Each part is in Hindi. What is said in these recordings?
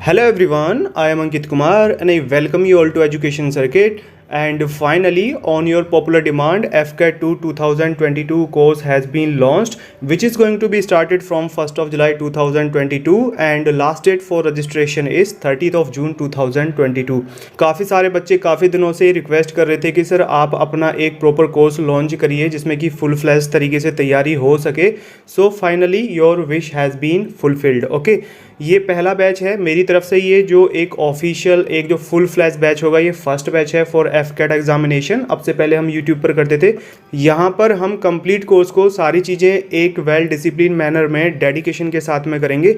Hello everyone, I am Ankit Kumar and I welcome you all to Education Circuit. And finally, on your popular demand, FCAT 2 2022 course has been launched, which is going to be started from 1st of July 2022 and last date for registration is 30th of June 2022. काफ़ी सारे बच्चे काफ़ी दिनों से रिक्वेस्ट कर रहे थे कि सर आप अपना एक प्रॉपर कोर्स लॉन्च करिए जिसमें कि फुल फ्लैश तरीके से तैयारी हो सके. So finally your wish has been fulfilled. Okay, ये पहला बैच है मेरी तरफ से. ये जो एक ऑफिशियल एक जो फुल फ्लैश बैच होगा ये फर्स्ट बैच है फॉर FCAT एग्जामिनेशन. अब से पहले हम यूट्यूब पर करते थे. यहाँ पर हम कंप्लीट कोर्स को सारी चीज़ें एक वेल डिसिप्लिन मैनर में डेडिकेशन के साथ में करेंगे.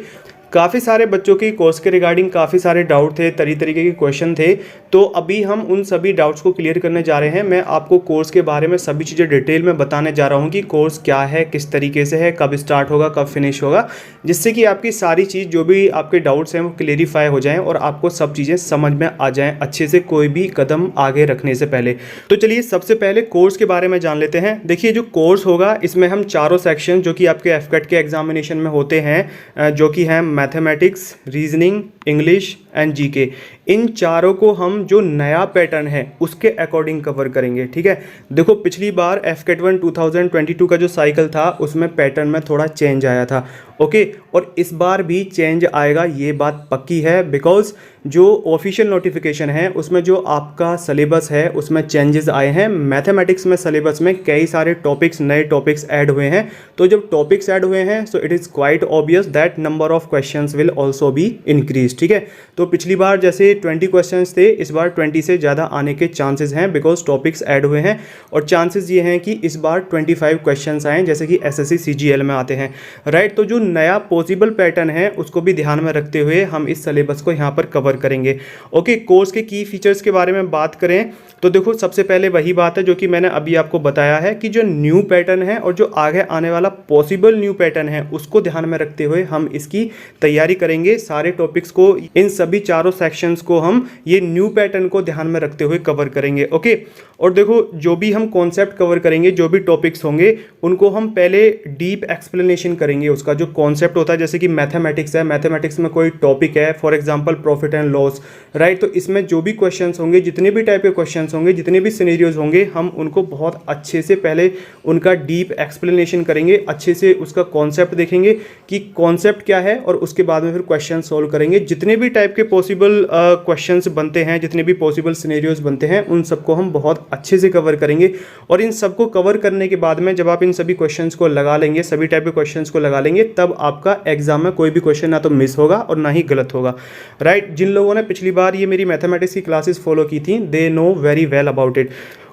काफ़ी सारे बच्चों की कोर्स के रिगार्डिंग काफ़ी सारे डाउट थे, तरीके के क्वेश्चन थे, तो अभी हम उन सभी डाउट्स को क्लियर करने जा रहे हैं. मैं आपको कोर्स के बारे में सभी चीज़ें डिटेल में बताने जा रहा हूं कि कोर्स क्या है, किस तरीके से है, कब स्टार्ट होगा, कब फिनिश होगा, जिससे कि आपकी सारी चीज़ जो भी आपके डाउट्स हैं वो क्लियरिफाई हो जाएँ और आपको सब चीज़ें समझ में आ जाएँ अच्छे से कोई भी कदम आगे रखने से पहले. तो चलिए सबसे पहले कोर्स के बारे में जान लेते हैं. देखिए जो कोर्स होगा इसमें हम चारों सेक्शन जो कि आपके FCAT के एग्जामिनेशन में होते हैं जो कि हैं mathematics, reasoning, English and GK, इन चारों को हम जो नया पैटर्न है उसके अकॉर्डिंग कवर करेंगे. ठीक है, देखो पिछली बार FCAT 1 2022 का जो साइकिल था उसमें पैटर्न में थोड़ा चेंज आया था. ओके, और इस बार भी चेंज आएगा, ये बात पक्की है, बिकॉज जो ऑफिशियल नोटिफिकेशन है उसमें जो आपका सिलेबस है उसमें चेंजेस आए हैं. मैथमेटिक्स में सिलेबस में कई सारे टॉपिक्स, नए टॉपिक्स ऐड हुए हैं. तो जब टॉपिक्स ऐड हुए हैं so it is quite obvious that number of questions will also be increase. ठीक है, तो पिछली बार जैसे 20 क्वेश्चंस थे, इस बार 20 से ज़्यादा आने के चांसेस हैं बिकॉज टॉपिक्स ऐड हुए हैं. और चांसेस ये हैं कि इस बार 25 क्वेश्चंस आएँ जैसे कि SSC CGL में आते हैं. राइट, तो जो नया पॉसिबल पैटर्न है उसको भी ध्यान में रखते हुए हम इस सिलेबस को यहाँ पर कवर करेंगे. ओके, कोर्स के की फीचर्स के बारे में बात करें तो देखो सबसे पहले वही बात है जो कि मैंने अभी आपको बताया है कि जो न्यू पैटर्न है और जो आगे आने वाला पॉसिबल न्यू पैटर्न है उसको ध्यान में रखते हुए हम इसकी तैयारी करेंगे. सारे टॉपिक्स को, इन सभी चारों सेक्शंस को हम ये न्यू पैटर्न को ध्यान में रखते हुए कवर करेंगे. ओके, और देखो जो भी हम कॉन्सेप्ट कवर करेंगे, जो भी टॉपिक्स होंगे उनको हम पहले डीप एक्सप्लेनेशन करेंगे. उसका जो कॉन्सेप्ट होता है, जैसे कि मैथमेटिक्स है, मैथमेटिक्स में कोई टॉपिक है for example profit and loss, right, तो इसमें जो भी क्वेश्चंस होंगे, जितने भी टाइप के क्वेश्चंस होंगे, जितने भी सिनेरियोज होंगे, हम उनको बहुत अच्छे से पहले उनका डीप एक्सप्लेनेशन करेंगे, अच्छे से उसका कॉन्सेप्ट देखेंगे कि कॉन्सेप्ट क्या है और उसके बाद में फिर क्वेश्चन सॉल्व करेंगे. जितने भी टाइप के पॉसिबल क्वेश्चंस बनते हैं, जितने भी पॉसिबल सिनेरियोज बनते हैं, उन सबको हम बहुत अच्छे से कवर करेंगे. और इन सबको कवर करने के बाद में जब आप इन सभी क्वेश्चंस को लगा लेंगे, सभी टाइप के क्वेश्चंस को लगा लेंगे, तब आपका एग्जाम में कोई भी क्वेश्चन ना तो मिस होगा और ना ही गलत होगा. राइट, जिन लोगों ने पिछली बार ये मेरी मैथमेटिक्स की क्लासेस फॉलो की थी they know very well about it.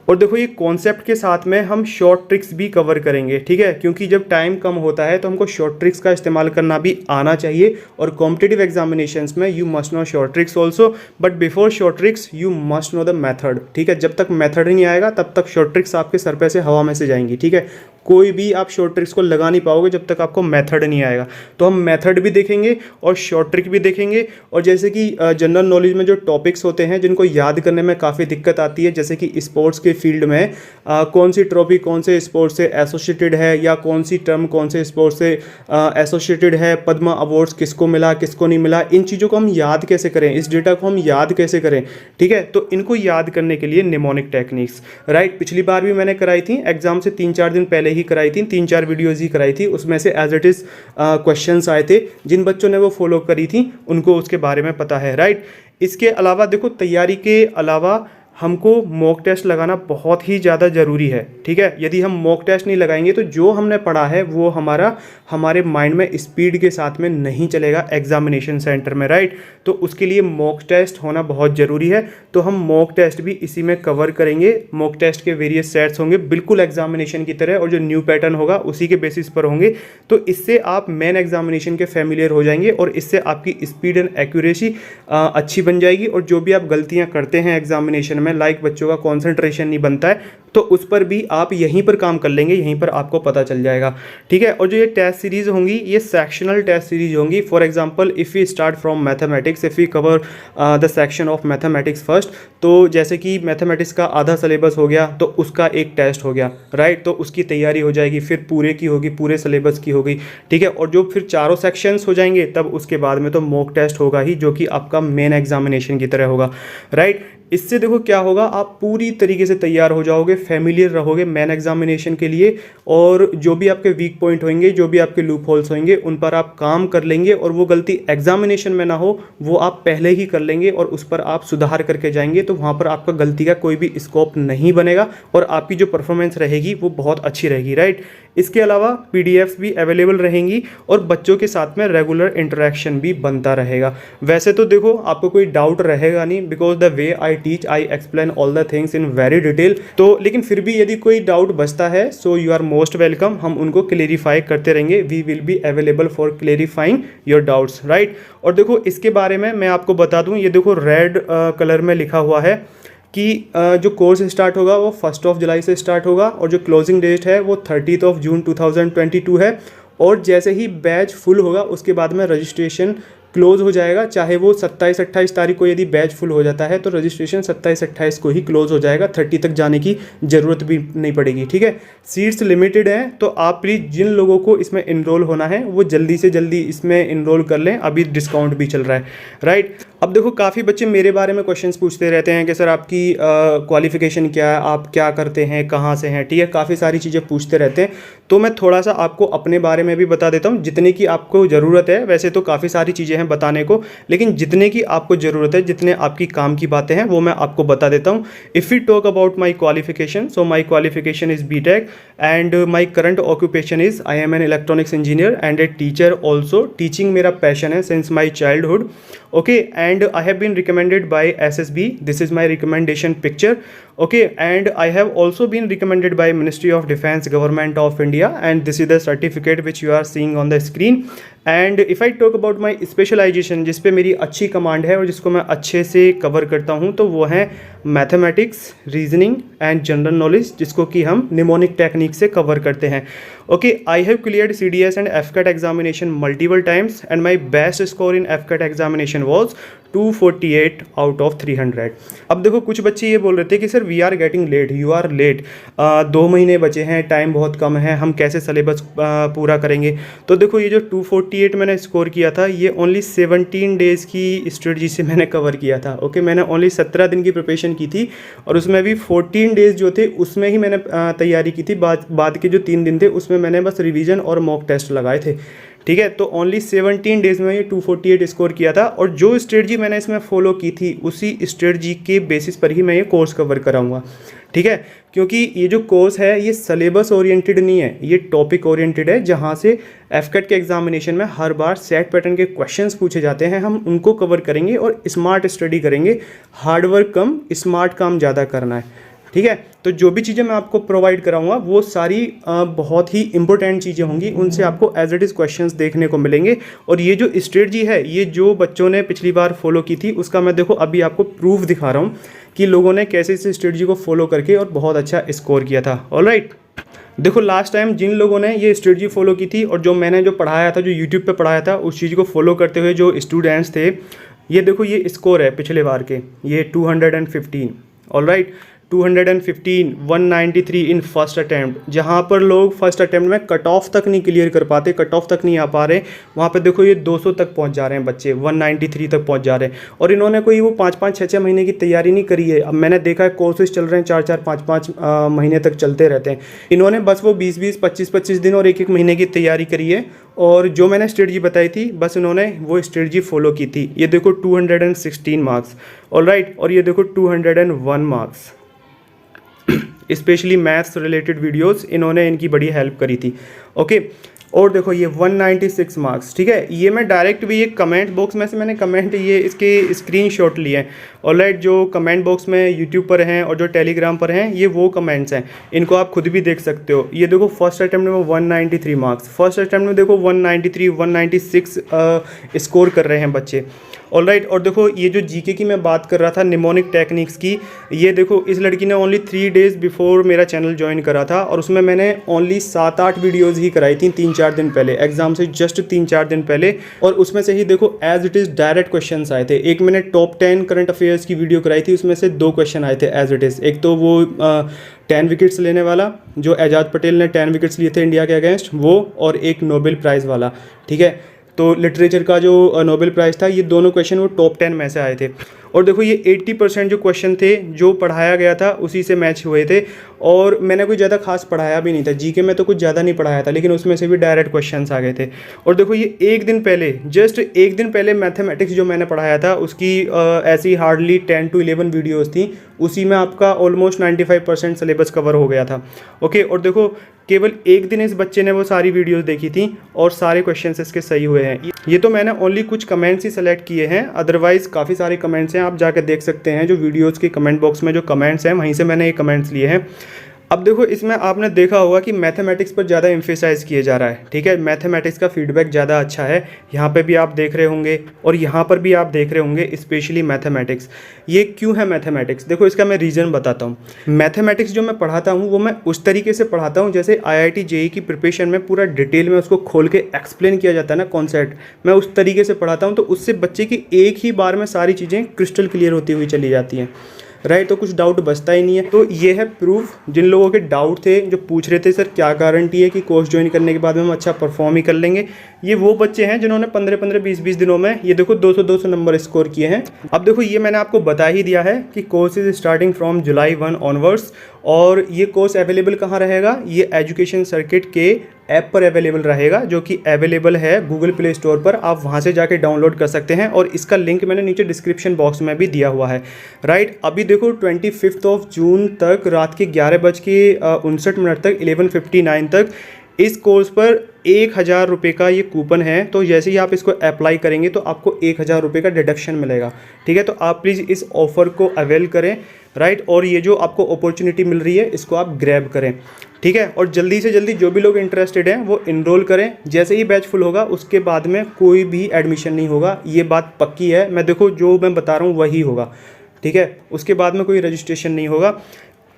और देखो ये कॉन्सेप्ट के साथ में हम शॉर्ट ट्रिक्स भी कवर करेंगे. ठीक है, क्योंकि जब टाइम कम होता है तो हमको शॉर्ट ट्रिक्स का इस्तेमाल करना भी आना चाहिए. और कॉम्पिटिटिव एग्जामिनेशंस में you must know short tricks also, but before short tricks you must know the method. ठीक है, जब तक मेथड ही नहीं आएगा तब तक शॉर्ट ट्रिक्स आपके सर पे से हवा में से जाएंगी. ठीक है, कोई भी आप शॉर्ट ट्रिक्स को लगा नहीं पाओगे जब तक आपको मेथड नहीं आएगा. तो हम मेथड भी देखेंगे और शॉर्ट ट्रिक भी देखेंगे. और जैसे कि जनरल नॉलेज में जो टॉपिक्स होते हैं जिनको याद करने में काफ़ी दिक्कत आती है, जैसे कि स्पोर्ट्स के फील्ड में कौन सी ट्रॉफी कौन से स्पोर्ट्स से एसोसिएटेड है, या कौन सी टर्म कौन से स्पोर्ट्स से एसोसिएटेड है, पद्मा अवार्ड्स किसको मिला किसको नहीं मिला, इन चीज़ों को हम याद कैसे करें, इस डेटा को हम याद कैसे करें. ठीक है, तो इनको याद करने के लिए निमोनिक टेक्निक्स, राइट, पिछली बार भी मैंने कराई थी, एग्जाम से 3-4 दिन पहले ही कराई थी, 3-4 वीडियोज़ ही कराई थी. उसमें से एज इट इज़ क्वेश्चंस आए थे. जिन बच्चों ने वो फॉलो करी थी उनको उसके बारे में पता है. राइट, इसके अलावा देखो तैयारी के अलावा हमको मॉक टेस्ट लगाना बहुत ही ज़्यादा ज़रूरी है. ठीक है, यदि हम मॉक टेस्ट नहीं लगाएंगे तो जो हमने पढ़ा है वो हमारे माइंड में स्पीड के साथ में नहीं चलेगा एग्जामिनेशन सेंटर में. राइट, तो उसके लिए मॉक टेस्ट होना बहुत ज़रूरी है. तो हम मॉक टेस्ट भी इसी में कवर करेंगे. मॉक टेस्ट के वेरियस सेट्स होंगे बिल्कुल एग्जामिनेशन की तरह, और जो न्यू पैटर्न होगा उसी के बेसिस पर होंगे. तो इससे आप मेन एग्जामिनेशन के फैमिलियर हो जाएंगे और इससे आपकी स्पीड एंड एक्यूरेसी अच्छी बन जाएगी. और जो भी आप गलतियाँ करते हैं एग्जामिनेशन में, लाइक बच्चों का कॉन्सेंट्रेशन नहीं बनता है, तो उस पर भी आप यहीं पर काम कर लेंगे, यहीं पर आपको पता चल जाएगा, ठीक है। और जो ये टेस्ट सीरीज होंगी ये सेक्शनल टेस्ट सीरीज होंगी। For example if we start from mathematics, if we cover the section of mathematics first, तो जैसे कि मैथमेटिक्स का आधा सिलेबस हो गया तो उसका एक टेस्ट हो गया, राइट, तो उसकी तैयारी हो जाएगी, फिर पूरे की होगी, पूरे सिलेबस की होगी, ठीक है। और जो फिर चारों सेक्शंस हो जाएंगे तब उसके बाद में तो मॉक टेस्ट होगा ही, जो कि आपका मेन एग्जामिनेशन की तरह होगा, राइट। इससे देखो क्या होगा, आप पूरी तरीके से तैयार हो जाओगे, फेमिलियर रहोगे मेन एग्जामिनेशन के लिए, और जो भी आपके वीक पॉइंट होंगे, जो भी आपके लूप होल्स होंगे, उन पर आप काम कर लेंगे, और वो गलती एग्जामिनेशन में ना हो वो आप पहले ही कर लेंगे और उस पर आप सुधार करके जाएंगे, तो वहाँ पर आपका गलती का कोई भी स्कोप नहीं बनेगा और आपकी जो परफॉर्मेंस रहेगी वो बहुत अच्छी रहेगी, राइट। इसके अलावा पीडीएफ्स भी अवेलेबल रहेंगी और बच्चों के साथ में रेगुलर इंटरेक्शन भी बनता रहेगा। वैसे तो देखो आपको कोई डाउट रहेगा नहीं, because the way I teach I explain all the things in very detail, तो लेकिन फिर भी यदि कोई डाउट बचता है so you are most welcome, हम उनको क्लेरिफाई करते रहेंगे, we will be available for clarifying your doubts, right. और देखो इसके बारे में मैं आपको बता दूं, ये देखो रेड कलर में लिखा हुआ है कि जो कोर्स स्टार्ट होगा वो 1 जुलाई से स्टार्ट होगा और जो क्लोजिंग डेट है वो 30 जून 2022 है। और जैसे ही बैच फुल होगा उसके बाद में रजिस्ट्रेशन क्लोज हो जाएगा, चाहे वो 27-28 तारीख को यदि बैच फुल हो जाता है तो रजिस्ट्रेशन 27-28 को ही क्लोज हो जाएगा, 30 तक जाने की ज़रूरत भी नहीं पड़ेगी, ठीक है। सीट्स लिमिटेड हैं, तो आप प्लीज़ जिन लोगों को इसमें इनरोल होना है वो जल्दी से जल्दी इसमें इनरोल कर लें, अभी डिस्काउंट भी चल रहा है, राइट। अब देखो काफ़ी बच्चे मेरे बारे में क्वेश्चंस पूछते रहते हैं कि सर आपकी क्वालिफिकेशन क्या है, आप क्या करते हैं, कहाँ से हैं, ठीक है, काफ़ी सारी चीज़ें पूछते रहते हैं। तो मैं थोड़ा सा आपको अपने बारे में भी बता देता हूँ, जितने की आपको ज़रूरत है। वैसे तो काफ़ी सारी चीज़ें हैं बताने को, लेकिन जितने की आपको ज़रूरत है, जितने आपकी काम की बातें हैं वो मैं आपको बता देता हूँ। If you talk about my qualification, so my qualification is BTech and my current occupation is I am an electronics engineer and a teacher also. Teaching मेरा पैशन है since my childhood, okay, and I have been recommended by SSB, this is my recommendation picture, okay, and I have also been recommended by Ministry of Defense, Government of India, and this is the certificate which you are seeing on the screen. And if I talk about my specialisation, जिस पे मेरी अच्छी कमांड है और जिसको मैं अच्छे से कवर करता हूँ, तो वो है mathematics, reasoning and general knowledge, जिसको कि हम निमोनिक टेक्निक से कवर करते हैं। Okay, I have cleared CDS and FCAT examination multiple times and my best score in FCAT examination was 248 out of 300। अब देखो कुछ बच्चे ये बोल रहे थे कि sir we are getting late, you are late, 2 महीने बचे हैं, टाइम बहुत कम है, हम कैसे सिलेबस पूरा करेंगे। तो देखो ये जो 248 मैंने स्कोर किया था ये ओनली 17 डेज़ की स्ट्रेटजी से मैंने कवर किया था। ओके, मैंने ओनली 17 दिन की प्रिपरेशन की थी और उसमें भी 14 डेज़ जो थे उसमें ही मैंने तैयारी की थी, बाद के जो 3 दिन थे उसमें मैंने बस रिवीजन और मॉक टेस्ट लगाए थे, ठीक है। तो ओनली 17 डेज़ में ये 248 स्कोर किया था और जो स्ट्रेटजी मैंने इसमें फॉलो की थी उसी स्ट्रेटजी के बेसिस पर ही मैं ये कोर्स कवर कराऊंगा, ठीक है। क्योंकि ये जो कोर्स है ये सिलेबस ओरिएंटेड नहीं है, ये टॉपिक ओरिएंटेड है, जहाँ से FCAT के एग्जामिनेशन में हर बार सेट पैटर्न के क्वेश्चंस पूछे जाते हैं, हम उनको कवर करेंगे और स्मार्ट स्टडी करेंगे। हार्ड वर्क कम, स्मार्ट काम ज़्यादा करना है, ठीक है। तो जो भी चीज़ें मैं आपको प्रोवाइड कराऊंगा वो सारी बहुत ही इंपॉर्टेंट चीज़ें होंगी, उनसे आपको एज इट इज़ क्वेश्चंस देखने को मिलेंगे। और ये जो स्ट्रेटजी है ये जो बच्चों ने पिछली बार फॉलो की थी उसका मैं देखो अभी आपको प्रूफ दिखा रहा हूँ कि लोगों ने कैसे इस स्ट्रेटजी को फॉलो करके और बहुत अच्छा स्कोर किया था। ऑलराइट, देखो लास्ट टाइम जिन लोगों ने ये स्ट्रेटजी फॉलो की थी और जो मैंने जो पढ़ाया था, जो यूट्यूब पे पढ़ाया था, उस चीज़ को फॉलो करते हुए जो स्टूडेंट्स थे, ये देखो ये स्कोर है पिछले बार के, ये 215। Alright, 215, 193 in first attempt. जहाँ पर लोग फर्स्ट अटैम्प्ट में कट ऑफ तक नहीं क्लियर कर पाते, कट ऑफ तक नहीं आ पा रहे, वहाँ पे देखो ये 200 तक पहुँच जा रहे हैं बच्चे, 193 तक पहुँच जा रहे हैं। और इन्होंने कोई वो 5-5, 6-6 महीने की तैयारी नहीं करी है। अब मैंने देखा है कोर्सेज चल रहे हैं 4-4, 5-5 महीने तक चलते रहते हैं। इन्होंने बस वो 20-20, 25-25 दिन और 1-1 महीने की तैयारी करी है और जो मैंने स्ट्रेटजी बताई थी बस इन्होंने वो स्ट्रेटजी फॉलो की थी। ये देखो 216 मार्क्स, ऑलराइट, और ये देखो 201 marks. Specially maths related videos इन्होंने इनकी बड़ी हेल्प करी थी। ओके, और देखो ये 196 मार्क्स, ठीक है। ये मैं डायरेक्ट भी ये कमेंट बॉक्स में से मैंने कमेंट ये इसके स्क्रीनशॉट लिए हैं। ऑलराइट, जो कमेंट बॉक्स में यूट्यूब पर हैं और जो टेलीग्राम पर हैं ये वो कमेंट्स हैं, इनको आप खुद भी देख सकते हो। ये देखो फर्स्ट अटैम्प्ट में 193 मार्क्स, फर्स्ट अटैम्प्ट में देखो 193, 196 स्कोर कर रहे हैं बच्चे। ऑलराइट। और देखो ये जो जीके की मैं बात कर रहा था निमोनिक टेक्निक्स की, ये देखो इस लड़की ने ओनली 3 डेज़ बिफोर मेरा चैनल ज्वाइन करा था और उसमें मैंने ओनली 7-8 वीडियोस ही कराई थी 3-4 दिन पहले, एग्जाम से जस्ट 3-4 दिन पहले। और उसमें से ही देखो as it is direct questions आए थे। एक मैंने टॉप 10 करंट अफेयर्स की वीडियो कराई थी, उसमें से 2 क्वेश्चन आए थे एज इट इज़। एक तो वो 10 विकेट्स लेने वाला जो एजाज पटेल ने 10 विकेट्स लिए थे इंडिया के अगेंस्ट वो, और एक नोबेल प्राइज़ वाला, ठीक है। तो लिटरेचर का जो नोबेल प्राइज़ था, ये दोनों क्वेश्चन वो टॉप 10 में से आए थे। और देखो ये 80% जो क्वेश्चन थे जो पढ़ाया गया था उसी से मैच हुए थे, और मैंने कोई ज़्यादा खास पढ़ाया भी नहीं था, जीके में तो कुछ ज़्यादा नहीं पढ़ाया था, लेकिन उसमें से भी डायरेक्ट क्वेश्चंस आ गए थे। और देखो ये एक दिन पहले, जस्ट एक दिन पहले मैथमेटिक्स जो मैंने पढ़ाया था उसकी ऐसी हार्डली 10 to 11 वीडियोज़ थी, उसी में आपका ऑलमोस्ट 95% सिलेबस कवर हो गया था। ओके, और देखो केवल एक दिन इस बच्चे ने वो सारी वीडियोस देखी थी और सारे क्वेश्चंस इसके सही हुए हैं। ये तो मैंने ओनली कुछ कमेंट्स ही सेलेक्ट किए हैं, अदरवाइज काफ़ी सारे कमेंट्स हैं, आप जाकर देख सकते हैं जो वीडियोस के कमेंट बॉक्स में जो कमेंट्स हैं वहीं से मैंने ये कमेंट्स लिए हैं। अब देखो इसमें आपने देखा होगा कि मैथमेटिक्स पर ज़्यादा एम्फेसाइज किया जा रहा है, ठीक है। मैथमेटिक्स का फीडबैक ज़्यादा अच्छा है, यहाँ पे भी आप देख रहे होंगे और यहाँ पर भी आप देख रहे होंगे, स्पेशली मैथमेटिक्स। ये क्यों है मैथमेटिक्स? देखो इसका मैं रीज़न बताता हूँ। मैथमेटिक्स जो मैं पढ़ाता हूँ वो मैं उस तरीके से पढ़ाता हूँ जैसे IIT JEE की प्रिपरेशन में पूरा डिटेल में उसको खोल के एक्सप्लेन किया जाता है ना कॉन्सेप्ट, मैं उस तरीके से पढ़ाता हूँ, तो उससे बच्चे की एक ही बार में सारी चीज़ें क्रिस्टल क्लियर होती हुई चली जाती हैं, राइट। तो कुछ डाउट बचता ही नहीं है। तो ये है प्रूफ। जिन लोगों के डाउट थे, जो पूछ रहे थे सर क्या गारंटी है कि कोर्स ज्वाइन करने के बाद में हम अच्छा परफॉर्म ही कर लेंगे, ये वो बच्चे हैं जिन्होंने 15-15, 20-20 दिनों में ये देखो 200-200 नंबर स्कोर किए हैं। अब देखो ये मैंने आपको बता ही दिया है कि course is starting from July 1 onwards, और ये कोर्स अवेलेबल कहाँ रहेगा? ये एजुकेशन सर्किट के ऐप पर अवेलेबल रहेगा, जो कि अवेलेबल है गूगल प्ले स्टोर पर, आप वहाँ से जाके डाउनलोड कर सकते हैं, और इसका लिंक मैंने नीचे डिस्क्रिप्शन बॉक्स में भी दिया हुआ है, राइट। अभी देखो 25 जून तक रात के 11:59 तक 11:59 तक इस कोर्स पर 1000 रुपये का ये कूपन है। तो जैसे ही आप इसको अप्लाई करेंगे तो आपको 1000 रुपये का डिडक्शन मिलेगा, ठीक है। तो आप प्लीज़ इस ऑफ़र को अवेल करें, राइट। और ये जो आपको अपॉर्चुनिटी मिल रही है इसको आप ग्रैब करें, ठीक है। और जल्दी से जल्दी जो भी लोग इंटरेस्टेड हैं वो इनरोल करें। जैसे ही बैच फुल होगा उसके बाद में कोई भी एडमिशन नहीं होगा, ये बात पक्की है। मैं देखो जो मैं बता रहा हूँ वही होगा, ठीक है। उसके बाद में कोई रजिस्ट्रेशन नहीं होगा।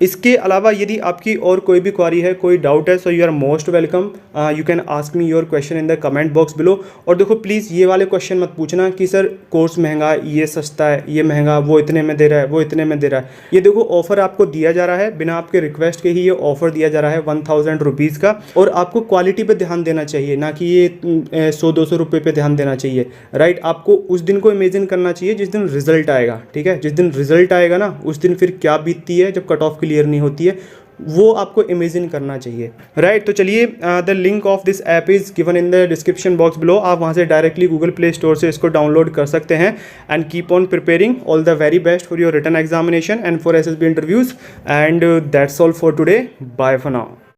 इसके अलावा यदि आपकी और कोई भी क्वारी है, कोई डाउट है, so you are most welcome, you can ask me your question in the comment box below. और देखो प्लीज़ ये वाले क्वेश्चन मत पूछना कि सर कोर्स महंगा है, ये सस्ता है, ये महंगा, वो इतने में दे रहा है, वो इतने में दे रहा है। ये देखो ऑफर आपको दिया जा रहा है, बिना आपके रिक्वेस्ट के ही ये ऑफर दिया जा रहा है 1000 रुपीज़ का। और आपको क्वालिटी पर ध्यान देना चाहिए, ना कि ये 100-200 रुपये पर ध्यान देना चाहिए, राइट। आपको उस दिन को इमेजिन करना चाहिए जिस दिन रिजल्ट आएगा, ठीक है। जिस दिन रिजल्ट आएगा ना, उस दिन फिर क्या बीतती है जब कट ऑफ क्लियर नहीं होती है, वो आपको इमेजिन करना चाहिए, राइट। तो चलिए, the link of this app is given in the description box below. आप वहाँ से डायरेक्टली गूगल प्ले स्टोर से इसको डाउनलोड कर सकते हैं। And keep on preparing, all the very best for your written examination and for SSB interviews. And that's all for today, bye for now.